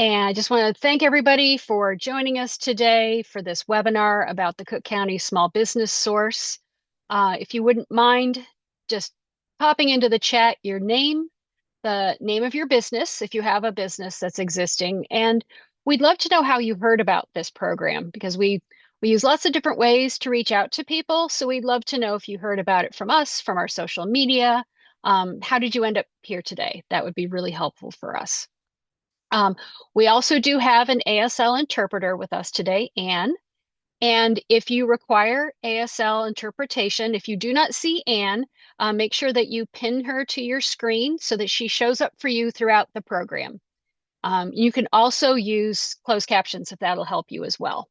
And I just want to thank everybody for joining us today for this webinar about the Cook County Small Business Source. If you wouldn't mind just popping into the chat your name, the name of your business, if you have a business that's existing, and we'd love to know how you heard about this program because we use lots of different ways to reach out to people. So we'd love to know if you heard about it from us, from our social media. How did you end up here today? That would be really helpful for us. Um, we also do have an ASL interpreter with us today, Anne. And if you require ASL interpretation, if you do not see Anne, make sure that you pin her to your screen so that she shows up for you throughout the program. You can also use closed captions if that'll help you as well.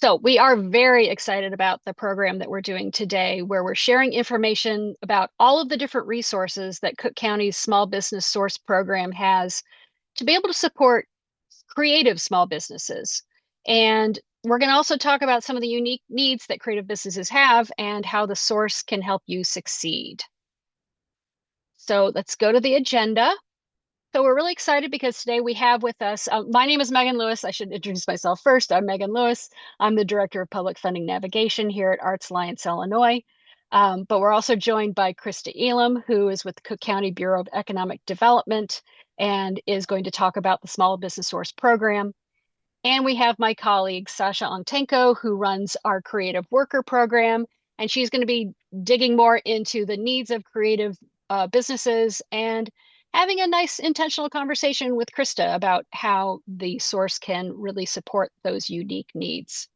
So we are very excited about the program that we're doing today, where we're sharing information about all of the different resources that Cook County's Small Business Source program has to be able to support creative small businesses. And we're going to also talk about some of the unique needs that creative businesses have and how the source can help you succeed. So let's go to the agenda. So we're really excited because today we have with us, my name is Megan Lewis. I should introduce myself first. I'm Megan Lewis. I'm the Director of Public Funding Navigation here at Arts Alliance Illinois. But we're also joined by Krista Elam, who is with the Cook County Bureau of Economic Development and is going to talk about the Small Business Source program. And we have my colleague, Sasha Ongtengco, who runs our Creative Worker program. And she's going to be digging more into the needs of creative businesses and having a nice intentional conversation with Krista about how the source can really support those unique needs.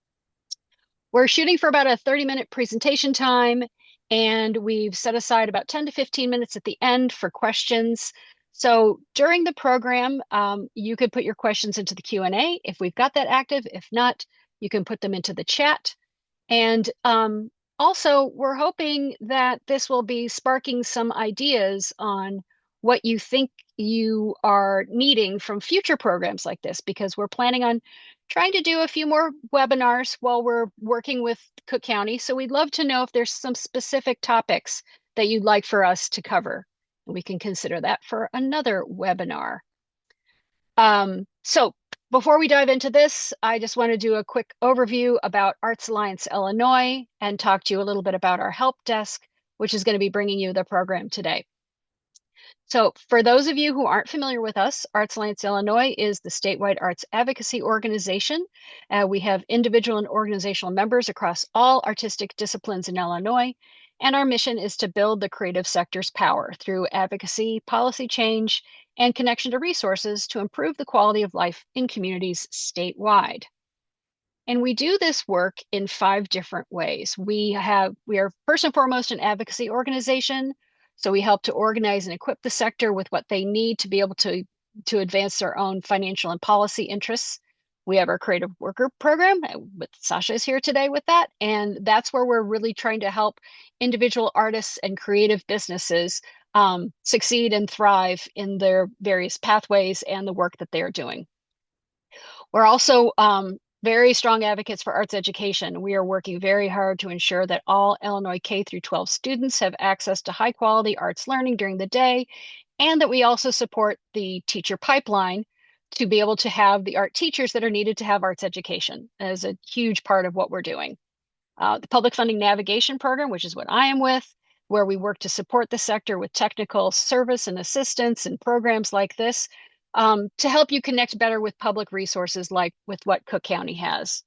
We're shooting for about a 30-minute presentation time, and we've set aside about 10 to 15 minutes at the end for questions. So during the program, you could put your questions into the Q&A if we've got that active. If not, you can put them into the chat. And also, we're hoping that this will be sparking some ideas on what you think you are needing from future programs like this, because we're planning on trying to do a few more webinars while we're working with Cook County. So we'd love to know if there's some specific topics that you'd like for us to cover. We can consider that for another webinar. So before we dive into this, I just want to do a quick overview about Arts Alliance Illinois and talk to you a little bit about our help desk, which is going to be bringing you the program today. So for those of you who aren't familiar with us, Arts Alliance Illinois is the statewide arts advocacy organization. We have individual and organizational members across all artistic disciplines in Illinois, and our mission is to build the creative sector's power through advocacy, policy change, and connection to resources to improve the quality of life in communities statewide. And we do this work in 5 different ways. We are first and foremost an advocacy organization. So we help to organize and equip the sector with what they need to be able to advance their own financial and policy interests. We have our creative worker program, with Sasha is here today with that. And that's where we're really trying to help individual artists and creative businesses succeed and thrive in their various pathways and the work that they're doing. We're also very strong advocates for arts education. We are working very hard to ensure that all Illinois K through 12 students have access to high quality arts learning during the day, and that we also support the teacher pipeline to be able to have the art teachers that are needed to have arts education as a huge part of what we're doing. The Public Funding Navigation Program, which is what I am with, where we work to support the sector with technical service and assistance and programs like this, to help you connect better with public resources like with what Cook County has.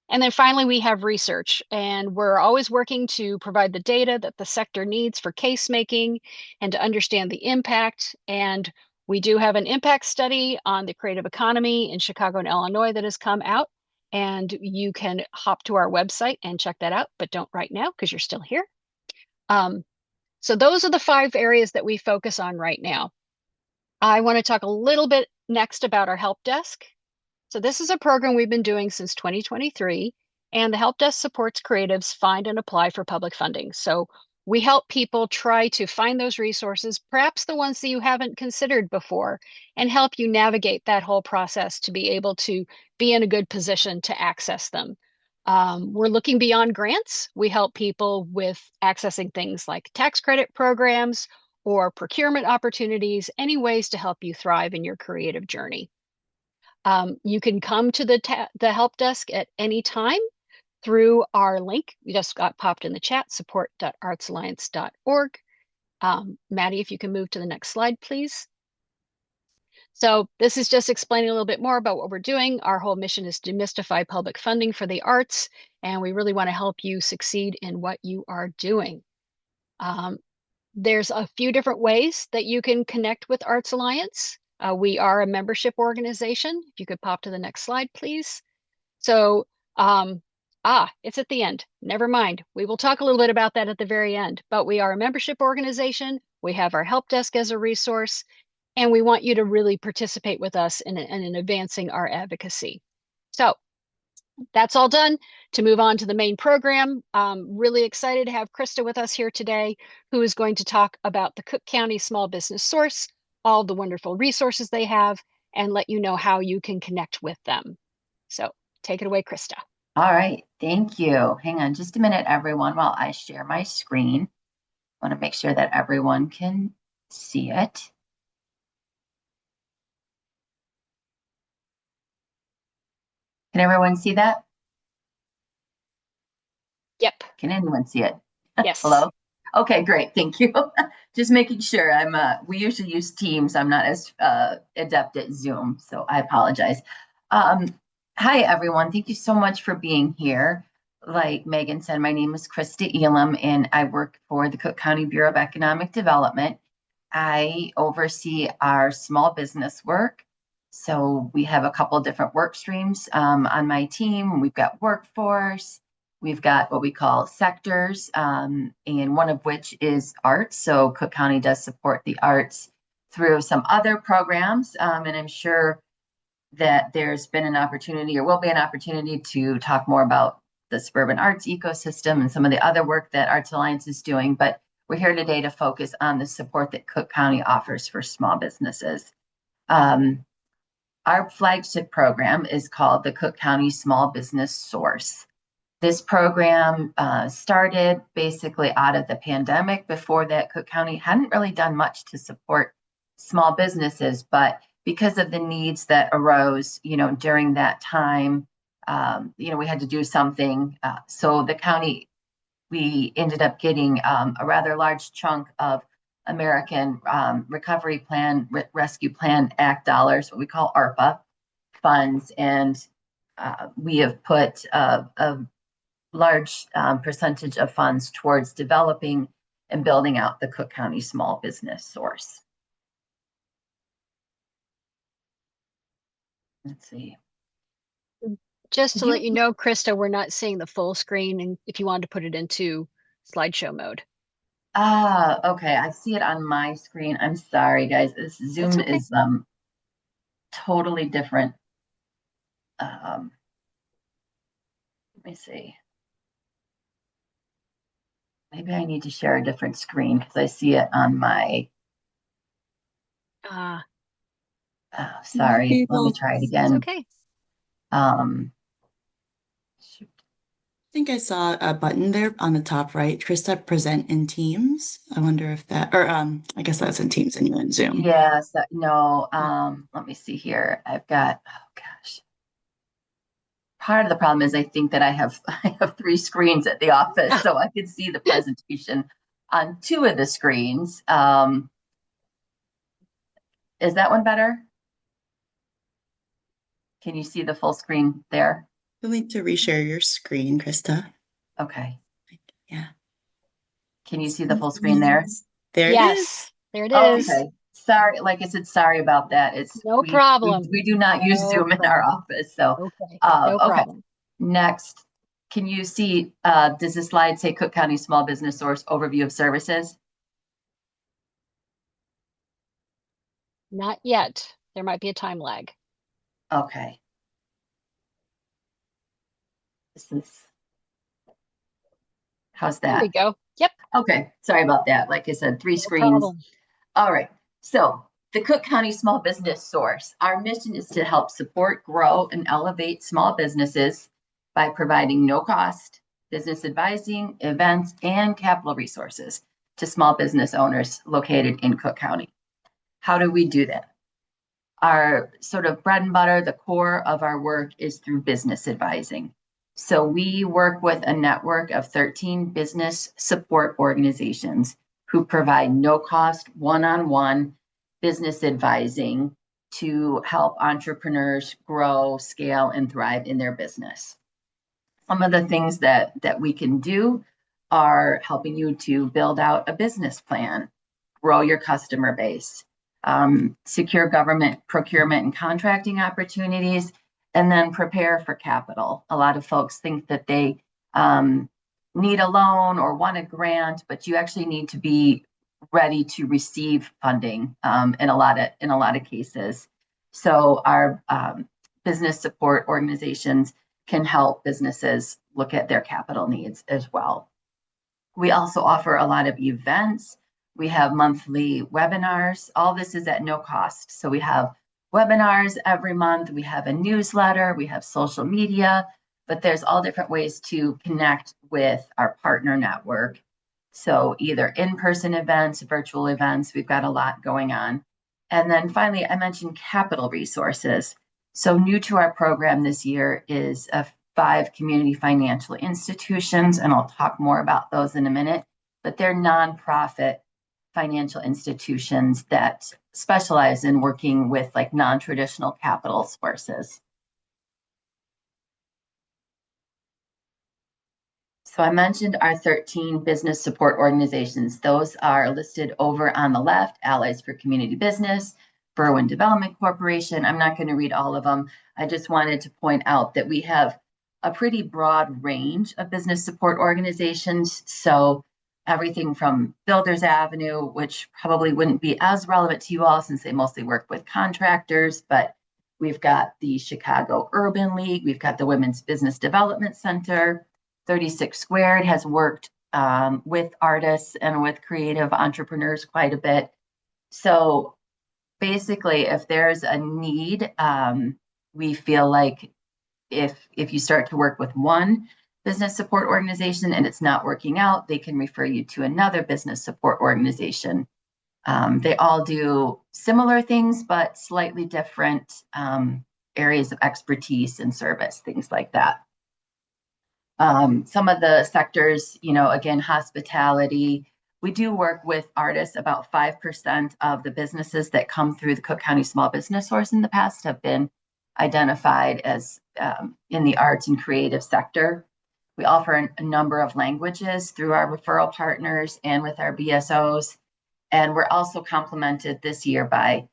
And then finally, we have research, and we're always working to provide the data that the sector needs for case making and to understand the impact. And we do have an impact study on the creative economy in Chicago and Illinois that has come out, and you can hop to our website and check that out, but don't right now because you're still here. So those are the 5 areas that we focus on right now. I want to talk a little bit next about our help desk. So this is a program we've been doing since 2023, and the help desk supports creatives find and apply for public funding. So we help people try to find those resources, perhaps the ones that you haven't considered before, and help you navigate that whole process to be able to be in a good position to access them. We're looking beyond grants. We help people with accessing things like tax credit programs or procurement opportunities, any ways to help you thrive in your creative journey. You can come to the help desk at any time through our link. We just got popped in the chat, support.artsalliance.org. Maddie, if you can move to the next slide, please. So this is just explaining a little bit more about what we're doing. Our whole mission is to demystify public funding for the arts, and we really want to help you succeed in what you are doing. There's a few different ways that you can connect with Arts Alliance. We are a membership organization. If you could pop to the next slide, please. So, it's at the end. Never mind. We will talk a little bit about that at the very end, but we are a membership organization. We have our help desk as a resource, and we want you to really participate with us in advancing our advocacy. So that's all done. To move on to the main program, really excited to have Krista with us here today, who is going to talk about the Cook County Small Business Source, all the wonderful resources they have, and let you know how you can connect with them. So take it away, Krista. All right, thank you. Hang on just a minute, everyone, while I share my screen. I want to make sure that everyone can see it. Can everyone see that? Yep. Can anyone see it? Yes. Hello? Okay, great. Thank you. Just making sure. We usually use Teams. I'm not as adept at Zoom, so I apologize. Hi, everyone. Thank you so much for being here. Like Megan said, my name is Krista Elam, and I work for the Cook County Bureau of Economic Development. I oversee our small business work. So we have a couple of different work streams on my team. We've got workforce. We've got what we call sectors, and one of which is arts. So Cook County does support the arts through some other programs, and I'm sure that there's been an opportunity or will be an opportunity to talk more about the suburban arts ecosystem and some of the other work that Arts Alliance is doing. But we're here today to focus on the support that Cook County offers for small businesses. Our flagship program is called the Cook County Small Business Source. This program started basically out of the pandemic. Before that, Cook County hadn't really done much to support small businesses, but because of the needs that arose, during that time, we had to do something. So the county, we ended up getting a rather large chunk of American Recovery Plan, Rescue Plan Act dollars, what we call ARPA funds, and we have put a large percentage of funds towards developing and building out the Cook County Small Business Source. Let's see. Just to let you know, Krista, we're not seeing the full screen, and if you wanted to put it into slideshow mode. Okay. I see it on my screen. I'm sorry, guys. This Zoom is totally different. Let me see. Maybe I need to share a different screen because I see it on my. Sorry. Let me try it again. It's okay. Shoot. I think I saw a button there on the top right, Krista, present in Teams. I wonder if that, or I guess that's in Teams and you're in Zoom. Yes, no, let me see here. I've got, oh gosh. Part of the problem is I think that I have 3 screens at the office, so I could see the presentation on 2 of the screens. Is that one better? Can you see the full screen there? You'll need to reshare your screen, Krista. Okay. Yeah. Can you see the full screen there? There it is. There it is. Okay. Sorry, like I said, sorry about that. It's no problem. We do not use Zoom in our office, so okay. No problem. Next, can you see? Does the slide say Cook County Small Business Source Overview of Services? Not yet. There might be a time lag. Okay. How's that? There we go. Yep. Okay. Sorry about that. Like I said, 3 screens. Problem. All right. So the Cook County Small Business Source. Our mission is to help support, grow, and elevate small businesses by providing no-cost business advising, events, and capital resources to small business owners located in Cook County. How do we do that? Our sort of bread and butter, the core of our work is through business advising. So we work with a network of 13 business support organizations who provide no-cost, one-on-one business advising to help entrepreneurs grow, scale, and thrive in their business. Some of the things that we can do are helping you to build out a business plan, grow your customer base, secure government procurement and contracting opportunities, and then prepare for capital. A lot of folks think that they need a loan or want a grant, but you actually need to be ready to receive funding in a lot of cases. So our business support organizations can help businesses look at their capital needs as well. We also offer a lot of events. We have monthly webinars. All this is at no cost. So we have webinars every month. We have a newsletter. We have social media, but there's all different ways to connect with our partner network. So either in-person events, virtual events, we've got a lot going on. And then finally, I mentioned capital resources. So new to our program this year is 5 community financial institutions, and I'll talk more about those in a minute, but they're nonprofit financial institutions that specialize in working with like non-traditional capital sources. So I mentioned our 13 business support organizations. Those are listed over on the left: Allies for Community Business, Berwyn Development Corporation. I'm not going to read all of them. I just wanted to point out that we have a pretty broad range of business support organizations. So everything from Builders Avenue, which probably wouldn't be as relevant to you all since they mostly work with contractors, but we've got the Chicago Urban League, we've got the Women's Business Development Center. 36 Squared has worked with artists and with creative entrepreneurs quite a bit. So basically, if there's a need, we feel like if you start to work with one business support organization and it's not working out, they can refer you to another business support organization. They all do similar things, but slightly different areas of expertise and service, things like that. Some of the sectors, again, hospitality. We do work with artists. About 5% of the businesses that come through the Cook County Small Business Source in the past have been identified as in the arts and creative sector. We offer a number of languages through our referral partners and with our BSOs. And we're also complemented this year by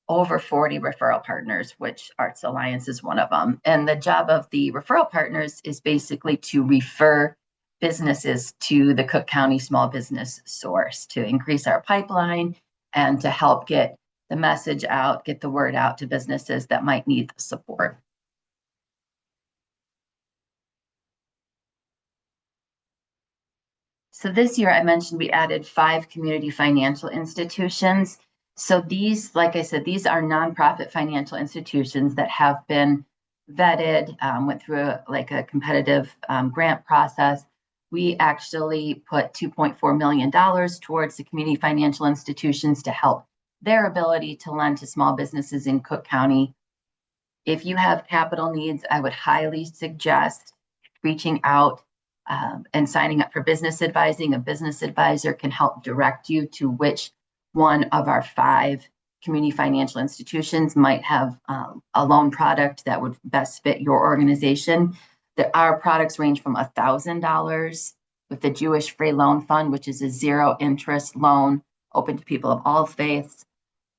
over 40 referral partners, which Arts Alliance is one of them. And the job of the referral partners is basically to refer businesses to the Cook County Small Business Source to increase our pipeline and to help get the message out, get the word out to businesses that might need the support. So this year, I mentioned we added 5 community financial institutions. So these, like I said, these are nonprofit financial institutions that have been vetted, went through a competitive grant process. We actually put $2.4 million towards the community financial institutions to help their ability to lend to small businesses in Cook County. If you have capital needs, I would highly suggest reaching out and signing up for business advising. A business advisor can help direct you to which one of our 5 community financial institutions might have a loan product that would best fit your organization. Our products range from $1,000 with the Jewish Free Loan Fund, which is a 0 interest loan open to people of all faiths,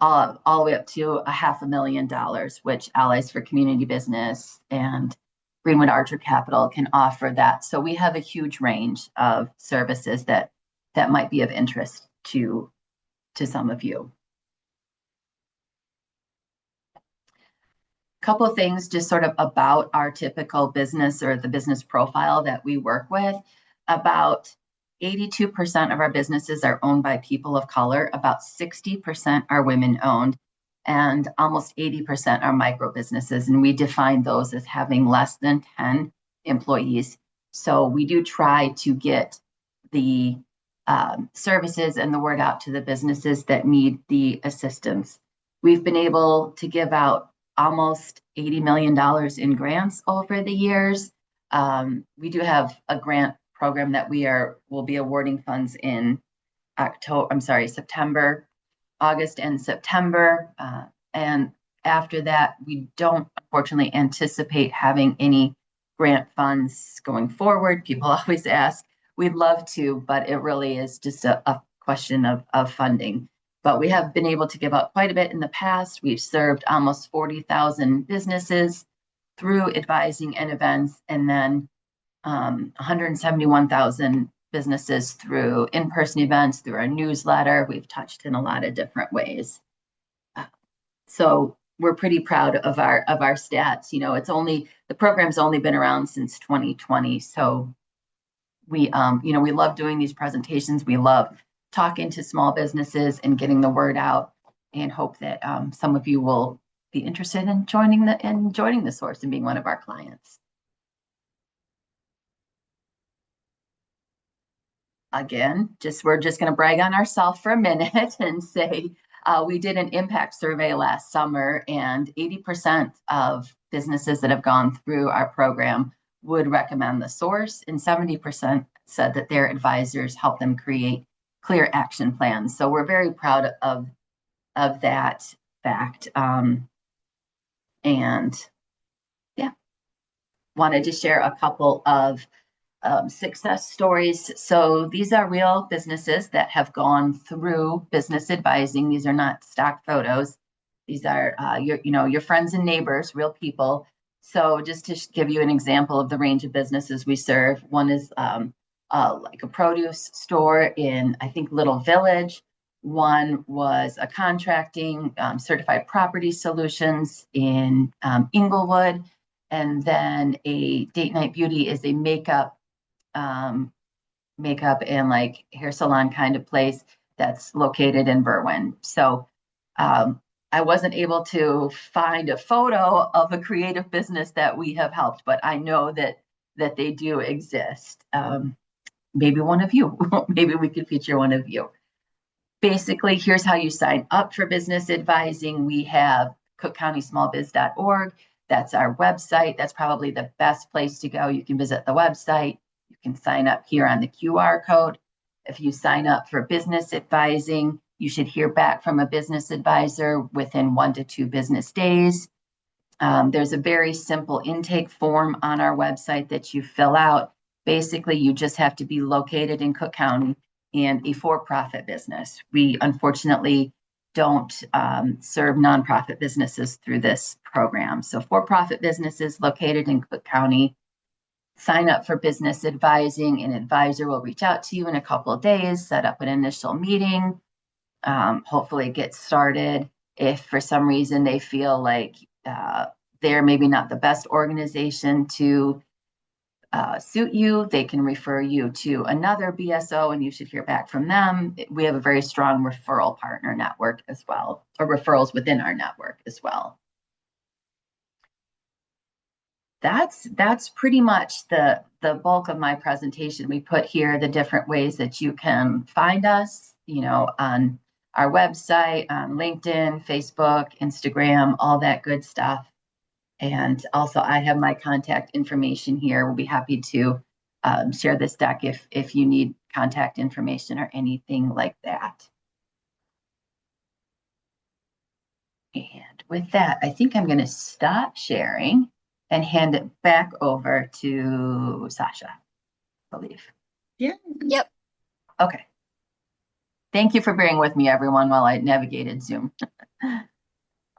all the way up to $500,000, which Allies for Community Business and Greenwood Archer Capital can offer that. So we have a huge range of services that might be of interest to some of you. A couple of things just sort of about our typical business or the business profile that we work with. About 82% of our businesses are owned by people of color. About 60% are women owned, and almost 80% are micro businesses. And we define those as having less than 10 employees. So we do try to get the services and the word out to the businesses that need the assistance. We've been able to give out almost $80 million in grants over the years. We do have a grant program that will be awarding funds in September, August and September. And after that, we don't unfortunately anticipate having any grant funds going forward. People always ask, we'd love to, but it really is just a question of funding. But we have been able to give out quite a bit in the past. We've served almost 40,000 businesses through advising and events, and then 171,000 businesses through in-person events, through our newsletter. We've touched in a lot of different ways. So we're pretty proud of our stats. The program's only been around since 2020. So we love doing these presentations. We love talking to small businesses and getting the word out, and hope that some of you will be interested in joining the source and being one of our clients. Again, we're just going to brag on ourselves for a minute and say we did an impact survey last summer, and 80% of businesses that have gone through our program would recommend the source, and 70% said that their advisors help them create clear action plans. So we're very proud of that fact. And yeah, wanted to share a couple of success stories. So these are real businesses that have gone through business advising. These are not stock photos. These are your friends and neighbors, real people. So just to give you an example of the range of businesses we serve, one is like a produce store in, I think, Little Village. One was a contracting certified property solutions in Inglewood. And then a Date Night Beauty is a makeup and like hair salon kind of place that's located in Berwyn. So I wasn't able to find a photo of a creative business that we have helped, but I know that they do exist. Maybe one of you, maybe we could feature one of you. Basically, here's how you sign up for business advising. We have cookcountysmallbiz.org. That's our website. That's probably the best place to go. You can visit the website. You can sign up here on the QR code. If you sign up for business advising, you should hear back from a business advisor within 1 to 2 business days. There's a very simple intake form on our website that you fill out. Basically, you just have to be located in Cook County and a for-profit business. We unfortunately don't serve nonprofit businesses through this program. So for-profit businesses located in Cook County, sign up for business advising. An advisor will reach out to you in a couple of days, set up an initial meeting, hopefully get started. If for some reason they feel like they're maybe not the best organization to suit you, they can refer you to another BSO and you should hear back from them. We have a very strong referral partner network as well, or referrals within our network as well. That's pretty much the bulk of my presentation. We put here the different ways that you can find us, on our website, on LinkedIn, Facebook, Instagram, all that good stuff. And also I have my contact information here. We'll be happy to share this deck if you need contact information or anything like that. And with that, I think I'm going to stop sharing and hand it back over to Sasha, I believe. Yeah. Yep. Okay. Thank you for bearing with me, everyone, while I navigated Zoom.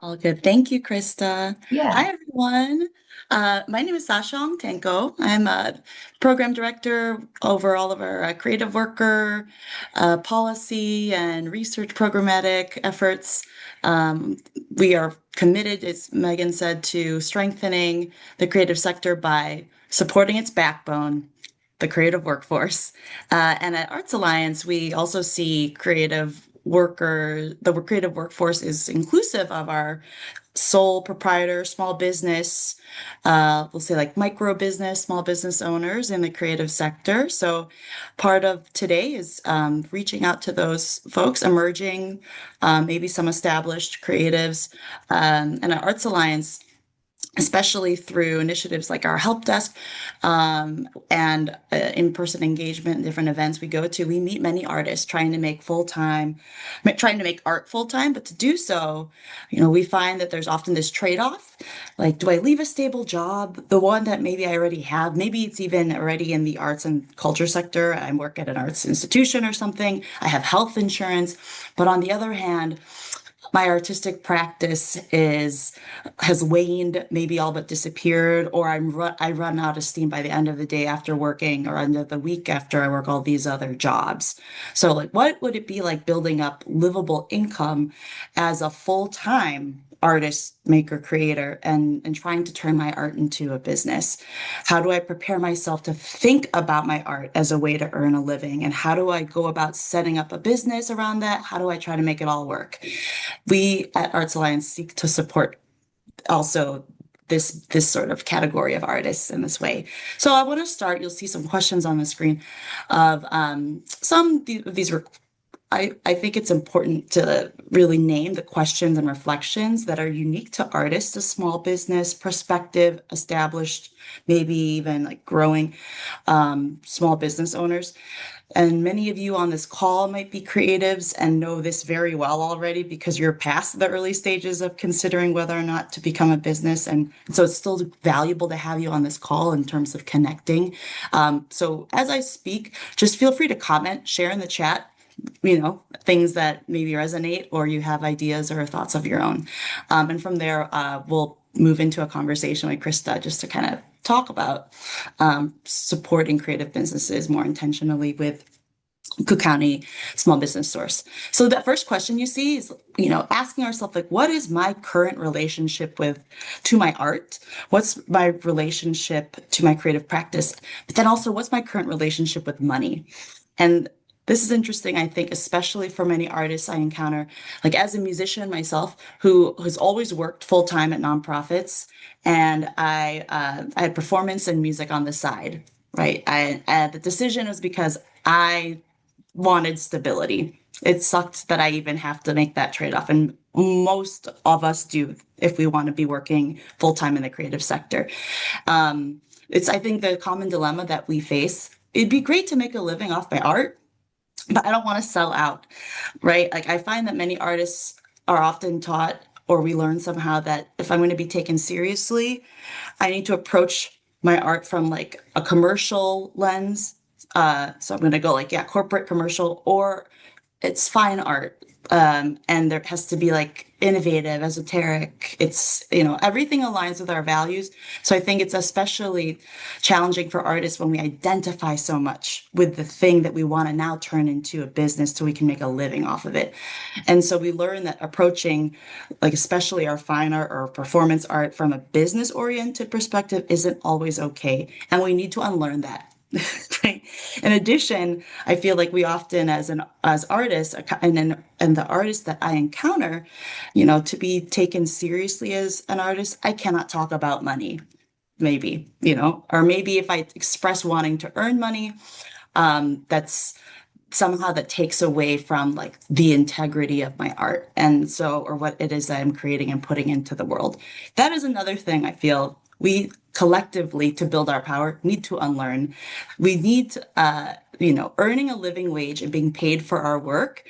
All good. Thank you, Krista. Yeah. Hi, everyone. My name is Sasha Ongtengco. I'm a program director over all of our creative worker, policy, and research programmatic efforts. We are committed, as Megan said, to strengthening the creative sector by supporting its backbone, the creative workforce. And at Arts Alliance, we also see creative the creative workforce is inclusive of our sole proprietor, small business, we'll say like micro business, small business owners in the creative sector. So part of today is reaching out to those folks, emerging, maybe some established creatives, and our Arts Alliance, especially through initiatives like our help desk, and in-person engagement and different events we go to. We meet many artists trying to make trying to make art full-time, but to do so, we find that there's often this trade-off. Like, do I leave a stable job, the one that maybe I already have? Maybe it's even already in the arts and culture sector. I work at an arts institution or something. I have health insurance. But on the other hand, my artistic practice has waned, maybe all but disappeared, or I run out of steam by the end of the day after working, or end of the week after I work all these other jobs. So, like, what would it be like building up livable income as a full-time artist, maker, creator, and trying to turn my art into a business? How do I prepare myself to think about my art as a way to earn a living? And how do I go about setting up a business around that? How do I try to make it all work? We at Arts Alliance seek to support also this sort of category of artists in this way. So I want to start. You'll see some questions on the screen of some of these. I think it's important to really name the questions and reflections that are unique to artists, a small business, prospective, established, maybe even like growing small business owners. And many of you on this call might be creatives and know this very well already because you're past the early stages of considering whether or not to become a business. And so it's still valuable to have you on this call in terms of connecting. So as I speak, just feel free to comment, share in the chat, things that maybe resonate or you have ideas or thoughts of your own. And from there, we'll move into a conversation with Krista just to kind of talk about supporting creative businesses more intentionally with Cook County Small Business Source. So that first question you see is, asking ourselves, like, what is my current relationship to my art? What's my relationship to my creative practice? But then also, what's my current relationship with money? And this is interesting, I think, especially for many artists I encounter, like as a musician myself, who has always worked full time at nonprofits, and I had performance and music on the side, right? The decision was because I wanted stability. It sucked that I even have to make that trade-off, and most of us do if we want to be working full time in the creative sector. It's, I think, the common dilemma that we face. It'd be great to make a living off my art, but I don't want to sell out, right? Like, I find that many artists are often taught, or we learn somehow, that if I'm going to be taken seriously, I need to approach my art from like a commercial lens. So I'm going to go like, yeah, corporate commercial, or it's fine art. And there has to be like innovative, esoteric. It's, everything aligns with our values. So I think it's especially challenging for artists when we identify so much with the thing that we want to now turn into a business so we can make a living off of it. And so we learn that approaching, like, especially our fine art or performance art from a business oriented perspective isn't always okay. And we need to unlearn that. Right. In addition, I feel like we often, as artists, and the artists that I encounter, to be taken seriously as an artist, I cannot talk about money. Maybe, or maybe if I express wanting to earn money, that's somehow that takes away from like the integrity of my art, and so, or what it is that I'm creating and putting into the world. That is another thing I feel we collectively, to build our power, need to unlearn. We need earning a living wage and being paid for our work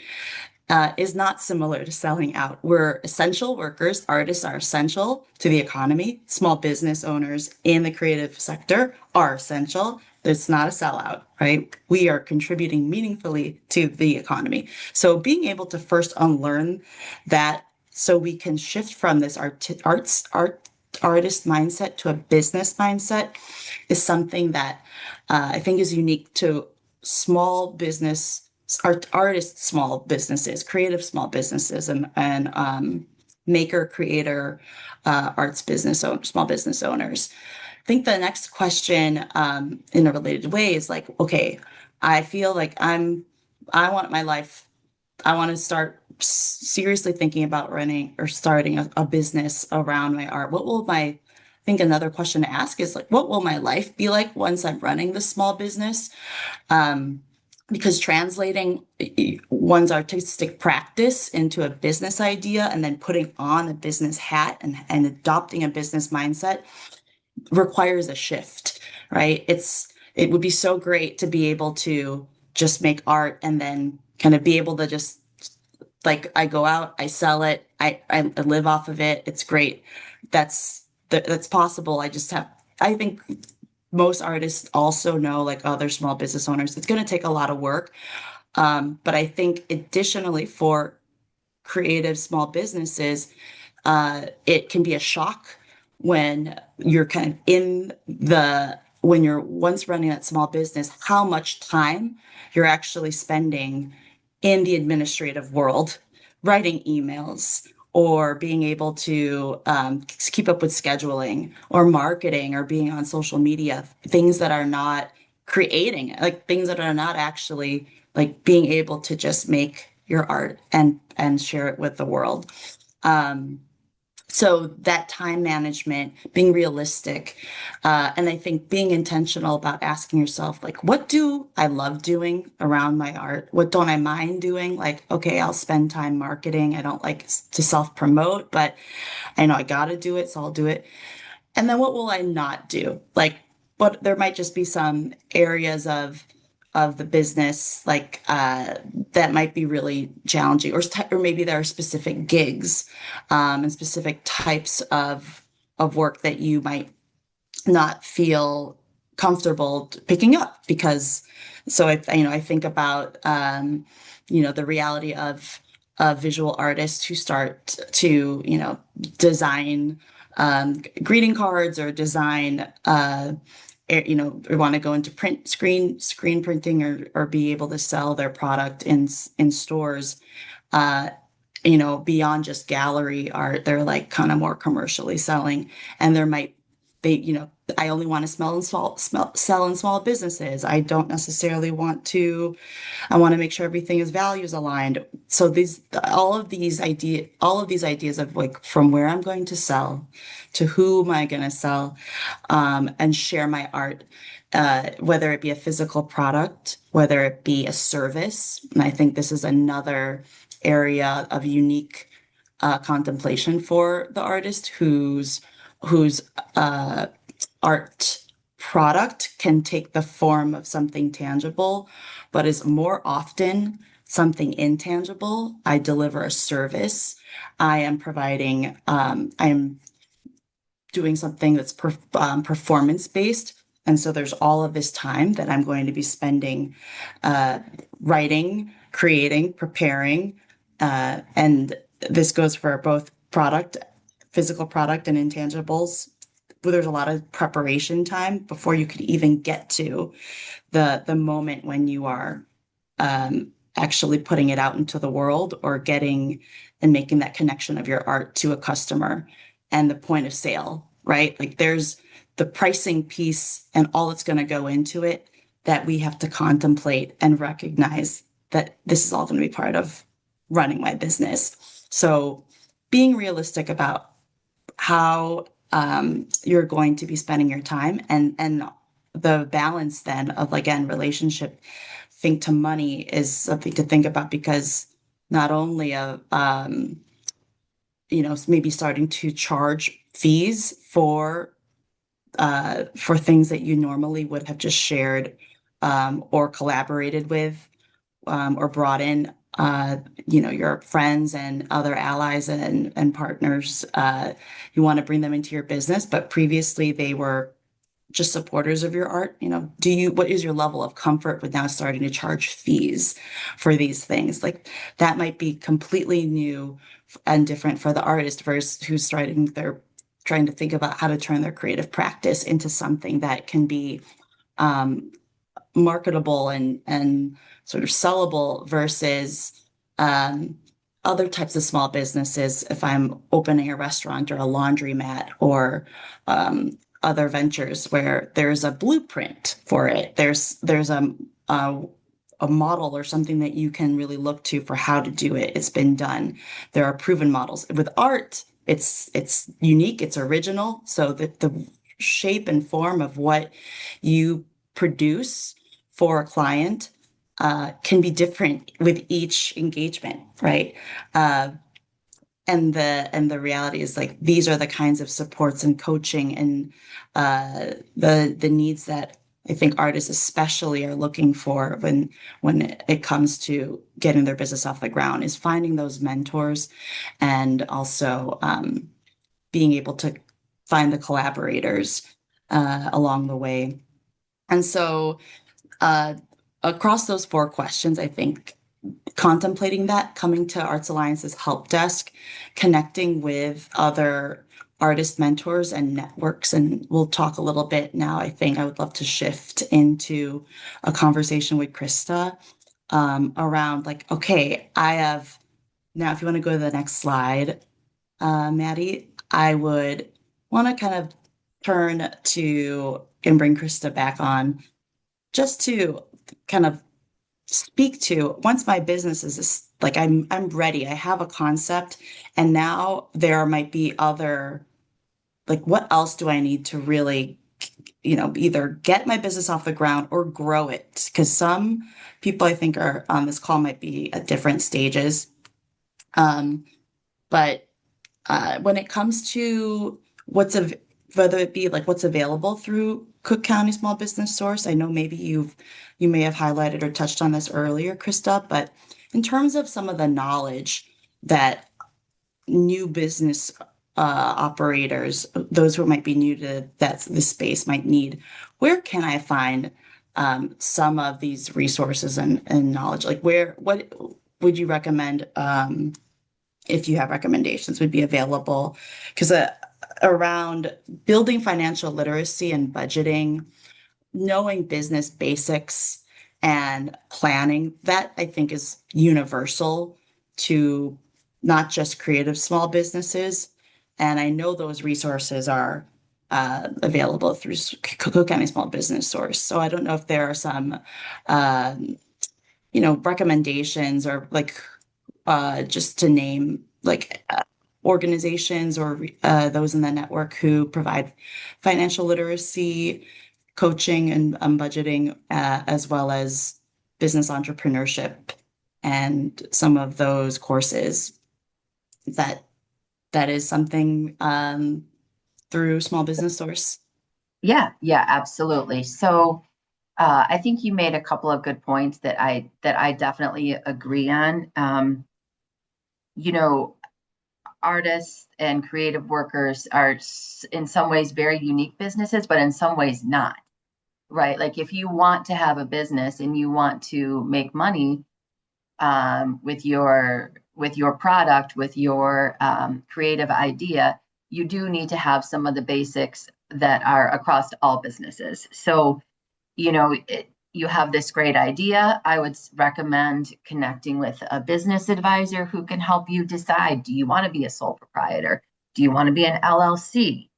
is not similar to selling out. We're essential workers. Artists are essential to the economy. Small business owners in the creative sector are essential. It's not a sellout, right? We are contributing meaningfully to the economy. So being able to first unlearn that, so we can shift from this artist mindset to a business mindset, is something that I think is unique to small business artist small businesses, creative small businesses, and maker creator small business owners. I think the next question, in a related way, is like, okay, I feel like I want my life I want to start seriously thinking about running or starting a business around my art. I think another question to ask is like, what will my life be like once I'm running this small business? Um, because translating one's artistic practice into a business idea and then putting on a business hat and adopting a business mindset requires a shift, right? It would be so great to be able to just make art and then kind of be able to just like I go out, I sell it, I live off of it. It's great. That's possible. I think most artists also know like other small business owners, it's going to take a lot of work. But I think additionally for creative small businesses, it can be a shock when you're kind of when you're once running that small business, how much time you're actually spending in the administrative world, writing emails or being able to keep up with scheduling or marketing or being on social media, things that are not creating, like things that are not actually like being able to just make your art and share it with the world. Um, so that time management, being realistic, and I think being intentional about asking yourself, like, what do I love doing around my art? What don't I mind doing? Like, okay, I'll spend time marketing. I don't like to self-promote, but I know I got to do it, so I'll do it. And then what will I not do? Like, but there might just be some areas of the business like that might be really challenging, or maybe there are specific gigs and specific types of work that you might not feel comfortable picking up because so I think about the reality of visual artists who start to design greeting cards or design we want to go into screen printing or be able to sell their product in stores uh beyond just gallery art. They're like kind of more commercially selling, and there might they I only want to sell in small businesses. I don't necessarily want to. I want to make sure everything is values aligned. So all of these ideas of like from where I'm going to sell to who am I going to sell, and share my art, whether it be a physical product, whether it be a service. And I think this is another area of unique contemplation for the artist whose art product can take the form of something tangible, but is more often something intangible. I deliver a service. I am doing something that's performance based. And so there's all of this time that I'm going to be spending writing, creating, preparing. And this goes for both physical product and intangibles. There's a lot of preparation time before you could even get to the moment when you are actually putting it out into the world or getting and making that connection of your art to a customer and the point of sale, right? Like there's the pricing piece and all that's going to go into it that we have to contemplate and recognize that this is all going to be part of running my business. So being realistic about how you're going to be spending your time and the balance then of again relationship think to money is something to think about because not only of maybe starting to charge fees for things that you normally would have just shared or collaborated with or brought in your friends and other allies and partners. You want to bring them into your business, but previously they were just supporters of your art. What is your level of comfort with now starting to charge fees for these things? Like that might be completely new and different for the artist versus who's trying to think about how to turn their creative practice into something that can be marketable and sort of sellable versus other types of small businesses. If I'm opening a restaurant or a laundromat or other ventures where there's a blueprint for it, there's a a model or something that you can really look to for how to do it. It's been done. There are proven models. With art, it's unique, it's original. So that the shape and form of what you produce for a client can be different with each engagement, right? Uh, and the reality is like these are the kinds of supports and coaching and the needs that I think artists especially are looking for when it comes to getting their business off the ground is finding those mentors and also being able to find the collaborators along the way. And so uh, across those four questions, I think contemplating that, coming to Arts Alliance's help desk, connecting with other artist mentors and networks. And we'll talk a little bit now. I think I would love to shift into a conversation with Krista around like, okay, I have now, if you want to go to the next slide, Maddie, I would want to kind of turn to and bring Krista back on just to kind of speak to once my business is like I'm ready. I have a concept and now there might be other like what else do I need to really either get my business off the ground or grow it? Because some people I think are on this call might be at different stages. But when it comes to whether it be like what's available through Cook County Small Business Source, I know maybe you may have highlighted or touched on this earlier, Krista, but in terms of some of the knowledge that new business operators, those who might be new to the space might need, where can I find some of these resources and knowledge? Like what would you recommend? If you have recommendations would be available because around building financial literacy and budgeting, knowing business basics and planning, that I think is universal to not just creative small businesses. And I know those resources are available through Cook County Small Business Source. So I don't know if there are some, recommendations or like just to name like organizations or those in the network who provide financial literacy coaching and budgeting, as well as business entrepreneurship and some of those courses that that is something through Small Business Source. Yeah, yeah, absolutely. So I think you made a couple of good points that I definitely agree on. You know, artists and creative workers are in some ways very unique businesses, but in some ways not, right? Like if you want to have a business and you want to make money with your product, with your creative idea, you do need to have some of the basics that are across all businesses. So, you have this great idea. I would recommend connecting with a business advisor who can help you decide, do you want to be a sole proprietor? Do you want to be an LLC?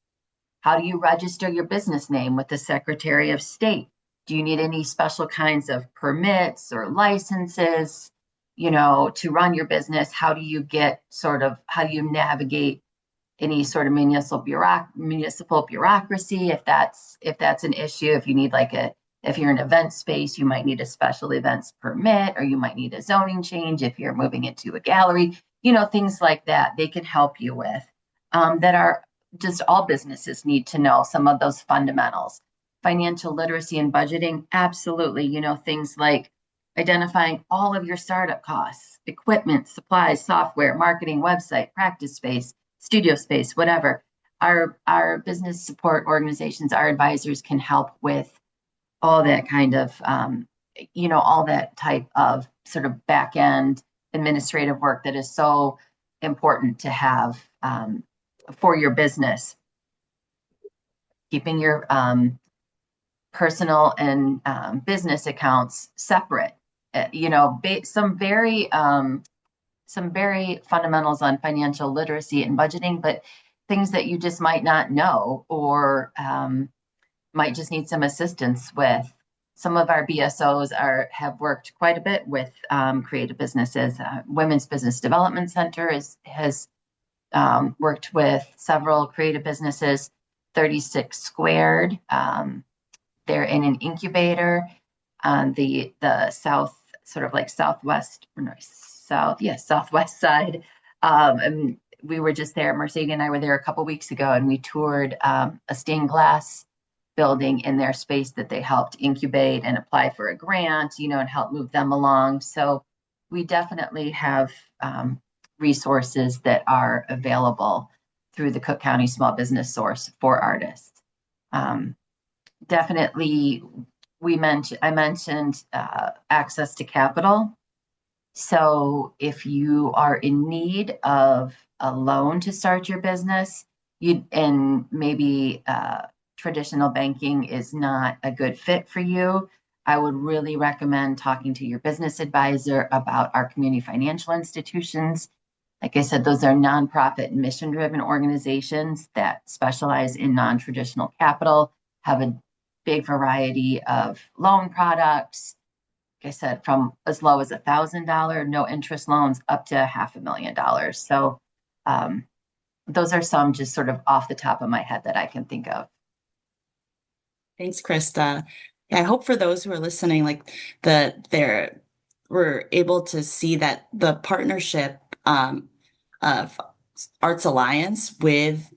How do you register your business name with the Secretary of State? Do you need any special kinds of permits or licenses, to run your business? How do you navigate any sort of municipal bureaucracy if that's an issue? If you need if you're an event space, you might need a special events permit, or you might need a zoning change if you're moving into a gallery, things like that they can help you with, that are just all businesses need to know some of those fundamentals. Financial literacy and budgeting, absolutely, things like identifying all of your startup costs, equipment, supplies, software, marketing, website, practice space, studio space, whatever. Our business support organizations, our advisors can help with all that kind of, all that type of sort of back end administrative work that is so important to have for your business. Keeping your personal and business accounts separate. Some very fundamentals on financial literacy and budgeting, but things that you just might not know or might just need some assistance with. some of our BSOs have worked quite a bit with creative businesses. Women's Business Development Center has worked with several creative businesses. 36 Squared, they're in an incubator on the south, sort of like southwest, or no, southwest side. And we were just there. Mercedes and I were there a couple weeks ago, and we toured a stained glass building in their space that they helped incubate and apply for a grant, and help move them along. So we definitely have resources that are available through the Cook County Small Business Source for artists. Definitely, I mentioned access to capital. So if you are in need of a loan to start your business, and maybe traditional banking is not a good fit for you, I would really recommend talking to your business advisor about our community financial institutions. Like I said, those are nonprofit, mission-driven organizations that specialize in non-traditional capital, have a big variety of loan products. Like I said, from as low as $1,000, no interest loans, up to $500,000. So those are some just sort of off the top of my head that I can think of. Thanks, Krista. Yeah, I hope for those who are listening, like we're able to see that the partnership of Arts Alliance with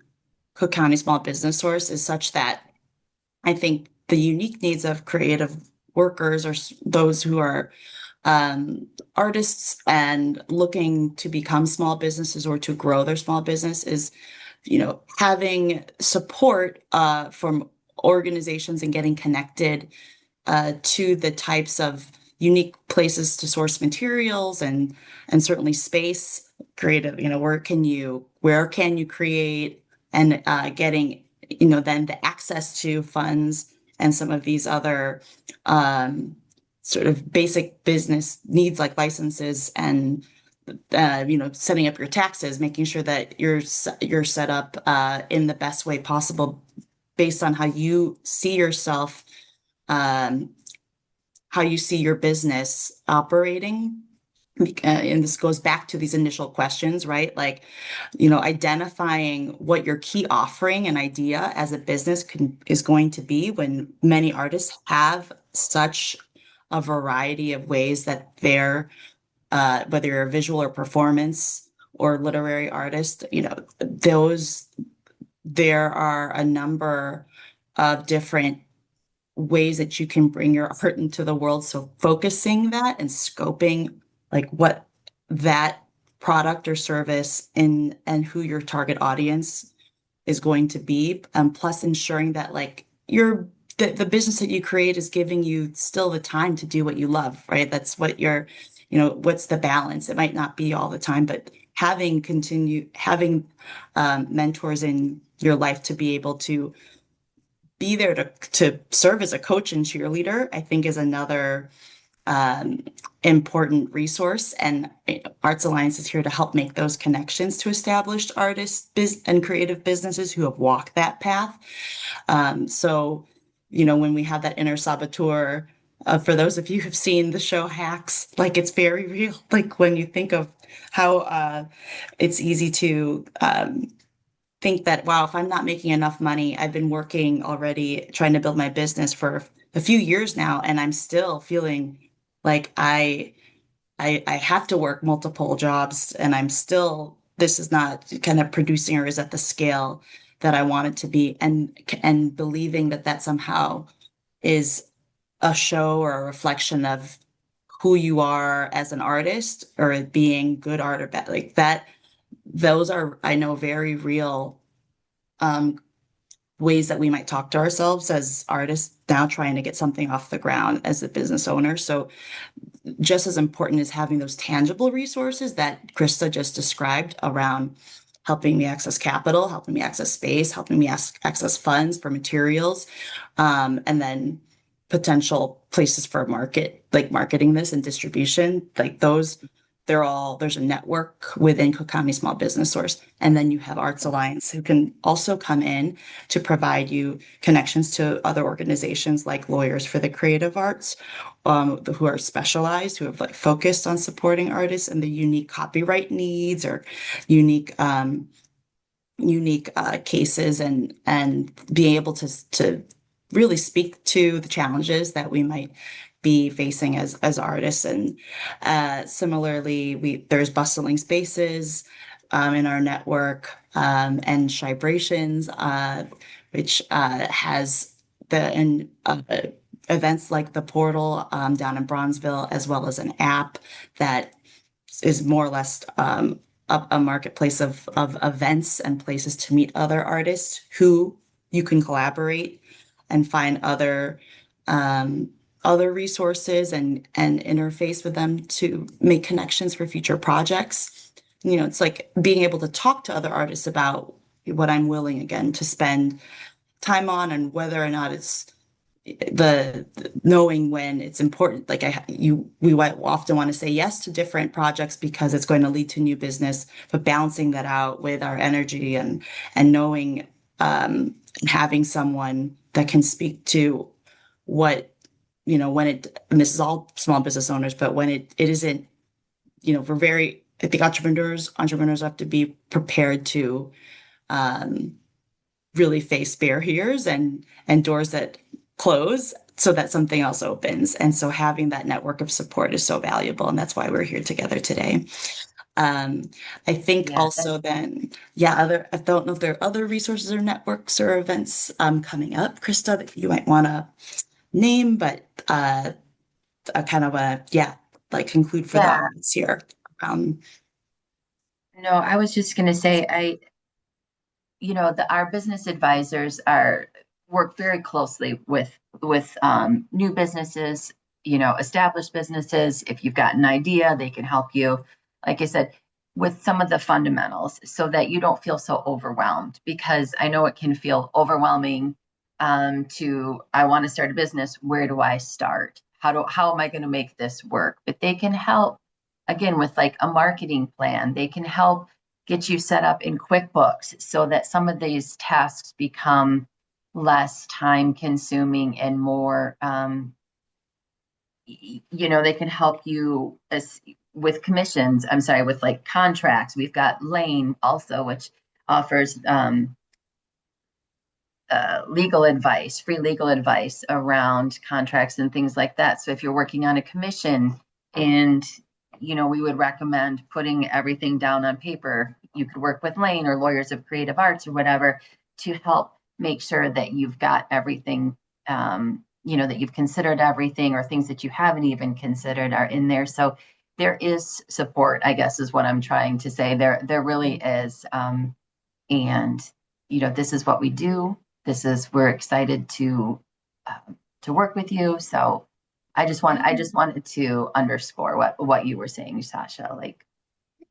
Cook County Small Business Source is such that I think the unique needs of creative workers or those who are artists and looking to become small businesses or to grow their small business is, having support from organizations and getting connected to the types of unique places to source materials and certainly space creative, where can you create, and getting, then the access to funds and some of these other sort of basic business needs like licenses and setting up your taxes, making sure that you're set up in the best way possible based on how you see yourself, how you see your business operating. And this goes back to these initial questions, right? Like, identifying what your key offering and idea as a business is going to be, when many artists have such a variety of ways that they're, whether you're a visual or performance or literary artist, there are a number of different ways that you can bring your art into the world. So focusing that and scoping like what that product or service and who your target audience is going to be, plus ensuring that like the business that you create is giving you still the time to do what you love, right? That's what what's the balance? It might not be all the time, but having mentors in your life to be able to be there to serve as a coach and cheerleader, I think is another important resource. And Arts Alliance is here to help make those connections to established artists and creative businesses who have walked that path. So, when we have that inner saboteur, for those of you who've seen the show Hacks, like it's very real. Like when you think of how it's easy to think that, wow, if I'm not making enough money, I've been working already trying to build my business for a few years now, and I'm still feeling like I have to work multiple jobs, and this is not kind of producing or is at the scale that I want it to be, and believing that somehow is a show or a reflection of who you are as an artist, or being good art or bad, like that. Those are, I know, very real ways that we might talk to ourselves as artists now trying to get something off the ground as a business owner. So just as important as having those tangible resources that Krista just described around helping me access capital, helping me access space, helping me access funds for materials, and then potential places for marketing this and distribution, like those there's a network within Cook County Small Business Source. And then you have Arts Alliance who can also come in to provide you connections to other organizations like Lawyers for the Creative Arts, who are specialized, who have like focused on supporting artists and the unique copyright needs or unique cases, and being able to really speak to the challenges that we might be facing as artists. And similarly, there's bustling spaces in our network, and Shibrations, which has events like the portal down in Bronzeville, as well as an app that is more or less a marketplace of events and places to meet other artists who you can collaborate and find other resources and interface with them to make connections for future projects. You know, it's like being able to talk to other artists about what I'm willing again to spend time on, and whether or not it's the knowing when it's important. Like we often want to say yes to different projects because it's going to lead to new business, but balancing that out with our energy and knowing having someone that can speak to what, you know, and this is all small business owners, but when it isn't, you know, I think entrepreneurs have to be prepared to really face barriers and doors that close so that something else opens. And so having that network of support is so valuable. And that's why we're here together today. I think also then, I don't know if there are other resources or networks or events coming up, Krista, that you might want to name, but a kind of conclude for the audience here. No, I was just going to say, our business advisors work very closely with new businesses, established businesses. If you've got an idea, they can help you, like I said, with some of the fundamentals so that you don't feel so overwhelmed, because I know it can feel overwhelming I want to start a business. Where do I start? How am I going to make this work? But they can help, again, with like a marketing plan. They can help get you set up in QuickBooks so that some of these tasks become less time consuming and more, they can help you with commissions. I'm sorry, with like contracts. We've got Lane also, which offers free legal advice around contracts and things like that. So if you're working on a commission and, we would recommend putting everything down on paper, you could work with Lane or Lawyers of Creative Arts or whatever to help make sure that you've got everything, that you've considered everything, or things that you haven't even considered are in there. So there is support, I guess, is what I'm trying to say. There really is. And, this is what we do. We're excited to work with you. So I just wanted to underscore what you were saying, Sasha. Like,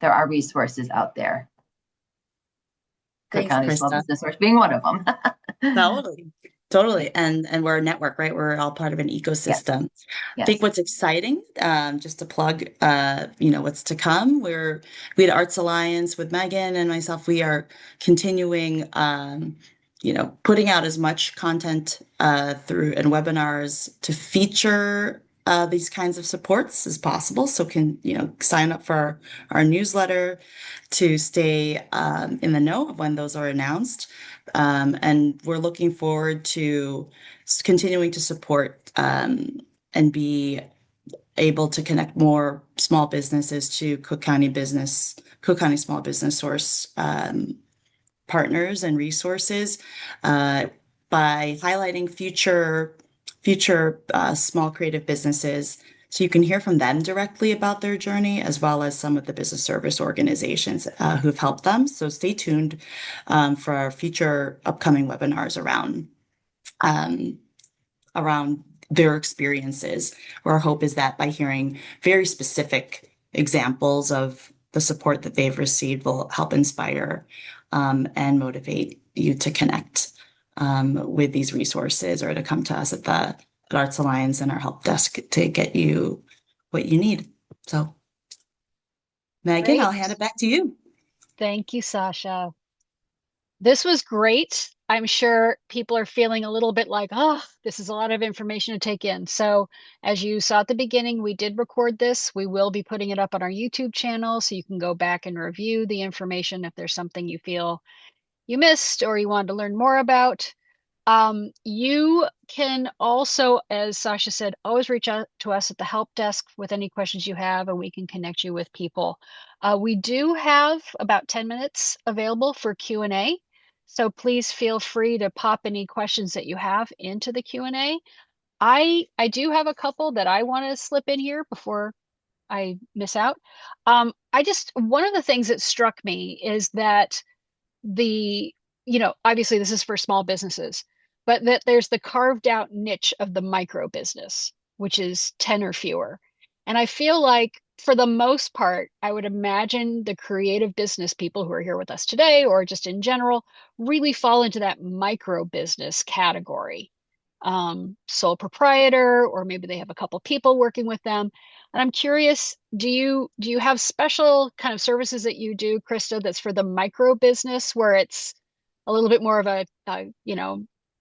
there are resources out there. Cook Thanks, County Krista. Small Business Source being one of them. Totally. And we're a network, right? We're all part of an ecosystem. Yes. I think what's exciting, just to plug, what's to come. We had Arts Alliance with Megan and myself. We are continuing, putting out as much content through and webinars to feature these kinds of supports as possible. So sign up for our newsletter to stay in the know of when those are announced. And we're looking forward to continuing to support and be able to connect more small businesses to Cook County Small Business Source partners and resources by highlighting future small creative businesses, so you can hear from them directly about their journey, as well as some of the business service organizations who've helped them. So stay tuned for our future upcoming webinars around their experiences, where our hope is that by hearing very specific examples of the support that they've received will help inspire and motivate you to connect with these resources, or to come to us at Arts Alliance and our help desk to get you what you need. So Megan, I'll hand Great. it back to you. Thank you, Sasha. This was great. I'm sure people are feeling a little bit like, oh, this is a lot of information to take in. So, as you saw at the beginning, we did record this. We will be putting it up on our YouTube channel so you can go back and review the information if there's something you feel you missed or you wanted to learn more about. You can also, as Sasha said, always reach out to us at the help desk with any questions you have, and we can connect you with people. We do have about 10 minutes available for Q&A, so please feel free to pop any questions that you have into the Q&A. I do have a couple that I want to slip in here before I miss out. One of the things that struck me is that the, obviously this is for small businesses, but that there's the carved out niche of the micro business, which is 10 or fewer. And I feel like for the most part, I would imagine the creative business people who are here with us today, or just in general, really fall into that micro business category. Sole proprietor, or maybe they have a couple people working with them. And I'm curious, do you have special kind of services that you do, Krista, that's for the micro business where it's a little bit more of a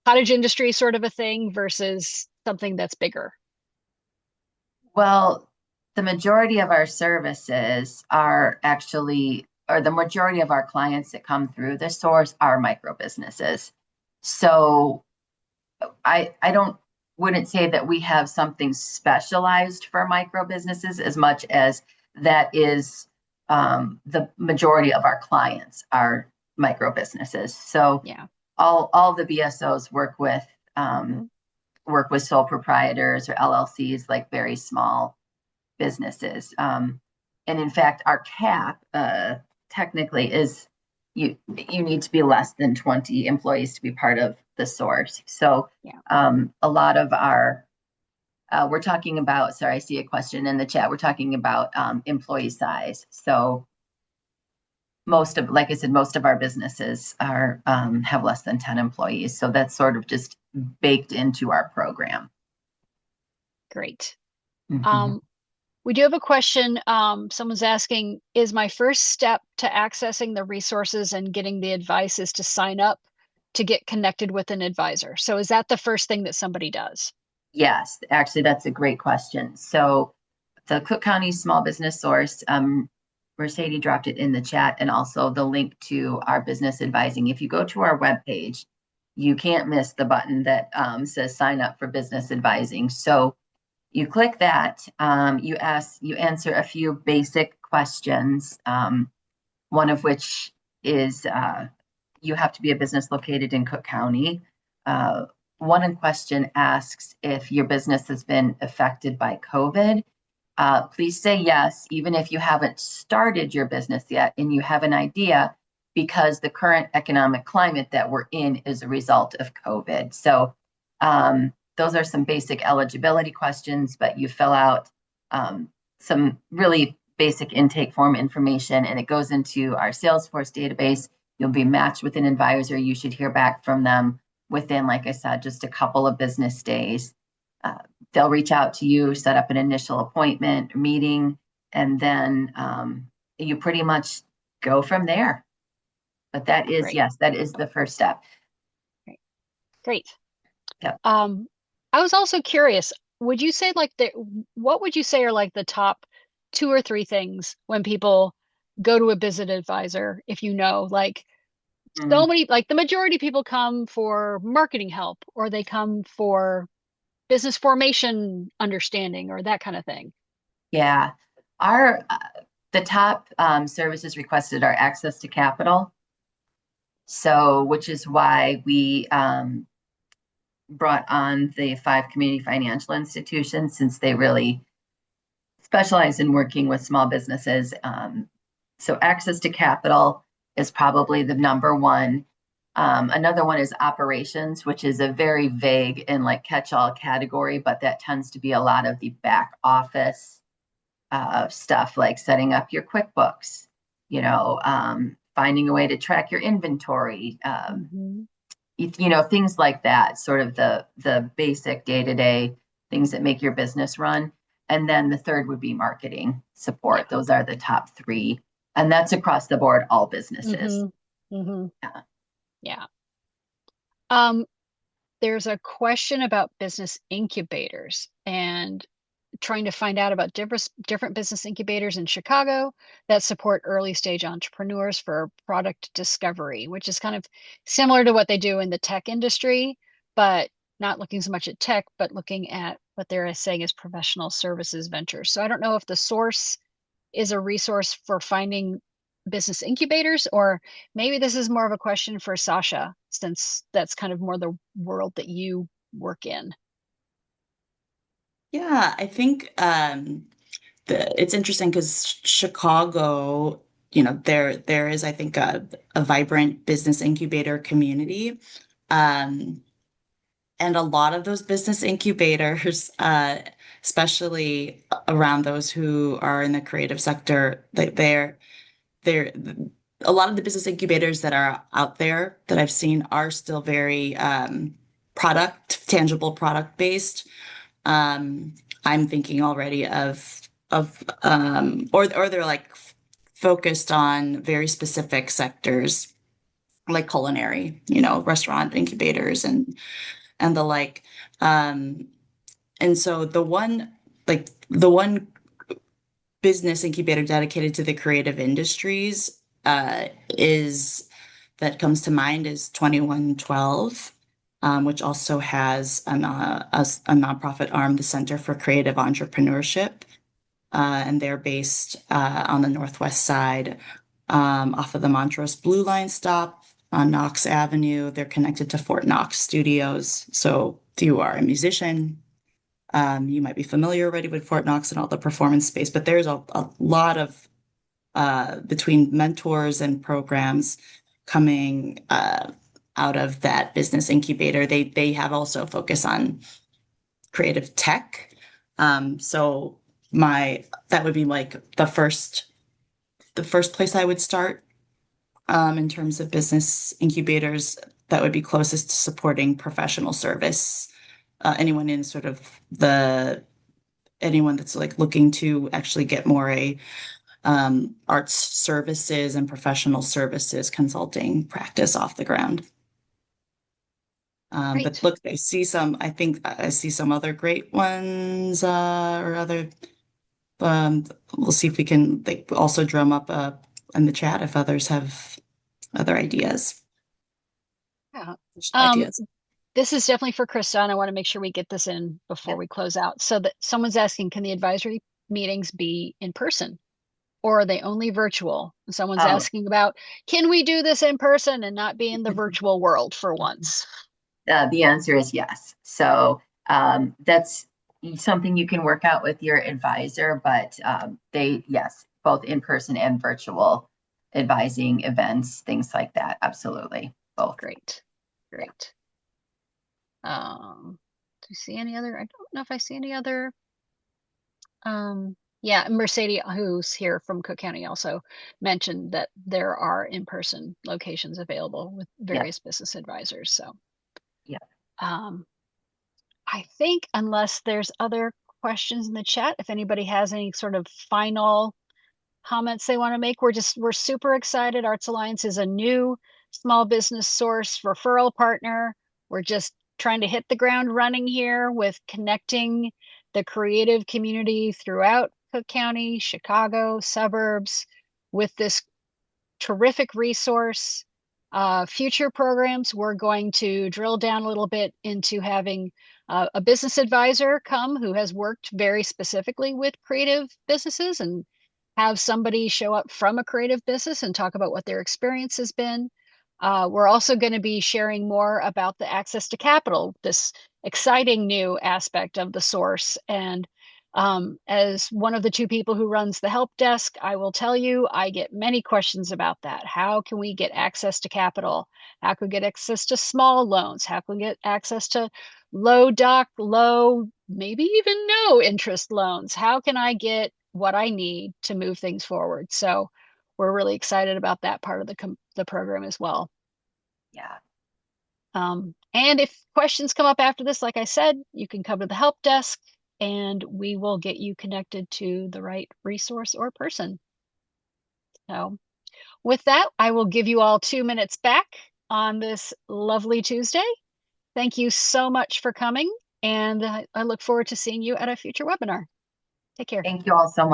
cottage industry sort of a thing versus something that's bigger? Well, the majority of our services are actually, or the majority of our clients that come through the source are micro businesses. So I don't wouldn't say that we have something specialized for micro businesses as much as that is the majority of our clients are micro businesses. So Yeah. all the BSOs Mhm. work with sole proprietors or LLCs, like very small businesses. And in fact, our cap technically is you need to be less than 20 employees to be part of the source. So Yeah. a lot of our we're talking about, sorry, I see a question in the chat. We're talking about employee size. So like I said, most of our businesses are have less than 10 employees. So that's sort of just baked into our program. Great. Mhm. Um, we do have a question. Someone's asking, is my first step to accessing the resources and getting the advice is to sign up to get connected with an advisor? So is that the first thing that somebody does? Yes, actually, that's a great question. So the Cook County Small Business Source, Mercedes dropped it in the chat, and also the link to our business advising. If you go to our webpage, you can't miss the button that says sign up for business advising. So you click that, you answer a few basic questions, one of which is you have to be a business located in Cook County. Uh, One question asks if your business has been affected by COVID. Please say yes, even if you haven't started your business yet and you have an idea, because the current economic climate that we're in is a result of COVID. So those are some basic eligibility questions, but you fill out some really basic intake form information, and it goes into our Salesforce database. You'll be matched with an advisor. You should hear back from them within, like I said, just a couple of business days. Uh, they'll reach out to you, set up an initial appointment, meeting, and then you pretty much go from there. But that is, Great. yes, that is the first step. Great. Great. Yep. I was also curious, would you say what would you say are like the top two or three things when people go to a business advisor, if you know, like so Mm, many, like the majority of people come for marketing help or they come for business formation understanding or that kind of thing. yeah. Our the top services requested are access to capital. So, which is why we brought on the 5 community financial institutions, since they really specialize in working with small businesses. So access to capital is probably the number one. Another one is operations, which is a very vague and like catch-all category, but that tends to be a lot of the back office stuff, like setting up your QuickBooks, finding a way to track your inventory, Mhm. things like that, sort of the basic day-to-day things that make your business run. And then the third would be marketing support. Yeah. Those are the top three. And that's across the board, all businesses. Mm-hmm. Yeah. Yeah. Um, there's a question about business incubators and trying to find out about different business incubators in Chicago that support early stage entrepreneurs for product discovery, which is kind of similar to what they do in the tech industry, but not looking so much at tech, but looking at what they're saying is professional services ventures. So I don't know if the source is a resource for finding business incubators, or maybe this is more of a question for Sasha, since that's kind of more the world that you work in. Yeah, I think it's interesting because Chicago, there is, I think, a vibrant business incubator community. Um, and a lot of those business incubators, especially around those who are in the creative sector, they're a lot of the business incubators that are out there that I've seen are still very tangible product based. Um, I'm thinking already or they're like focused on very specific sectors like culinary, restaurant incubators and the like. Um, and so the one business incubator dedicated to the creative industries is that comes to mind is 2112, which also has a nonprofit arm, the Center for Creative Entrepreneurship. And they're based on the Northwest side off of the Montrose Blue Line stop on Knox Avenue. They're connected to Fort Knox Studios. So if you are a musician, you might be familiar already with Fort Knox and all the performance space, but there's a lot of between mentors and programs coming out of that business incubator. They have also focus on creative tech. So that would be like the first place I would start in terms of business incubators that would be closest to supporting professional service. Anyone in sort of the anyone that's like looking to actually get more arts services and professional services consulting practice off the ground. But Great. look, I think I see some other great ones, or other, um, we'll see if we can like also drum up in the chat if others have other ideas, Yeah. additional Um, ideas. this is definitely for Krista, and I want to make sure we get this in before Yep. we close out. So that someone's asking, can the advisory meetings be in person or are they only virtual? And someone's Oh, asking about, can we do this in person and not be in the virtual world for once? the answer is yes. So that's something you can work out with your advisor, but yes, both in person and virtual advising events, things like that. Absolutely, both. Great. Yeah. Great. Do you see any other? I don't know if I see any other. Yeah, Mercedes, who's here from Cook County, also mentioned that there are in-person locations available with Yeah. various business advisors. So, Yeah. um, I think unless there's other questions in the chat, if anybody has any sort of final comments they want to make, we're super excited. Arts Alliance is a new small business source referral partner. We're just trying to hit the ground running here with connecting the creative community throughout Cook County, Chicago, suburbs with this terrific resource. Future programs, we're going to drill down a little bit into having a business advisor come who has worked very specifically with creative businesses and have somebody show up from a creative business and talk about what their experience has been. We're also going to be sharing more about the access to capital, this exciting new aspect of the source. And as one of the two people who runs the help desk, I will tell you, I get many questions about that. How can we get access to capital? How can we get access to small loans? How can we get access to low, maybe even no interest loans? How can I get what I need to move things forward? So we're really excited about that part of the program as well. Yeah. And if questions come up after this, like I said, you can come to the help desk and we will get you connected to the right resource or person. So with that, I will give you all 2 minutes back on this lovely Tuesday. Thank you so much for coming, and I look forward to seeing you at a future webinar. Take care. Thank you all so much.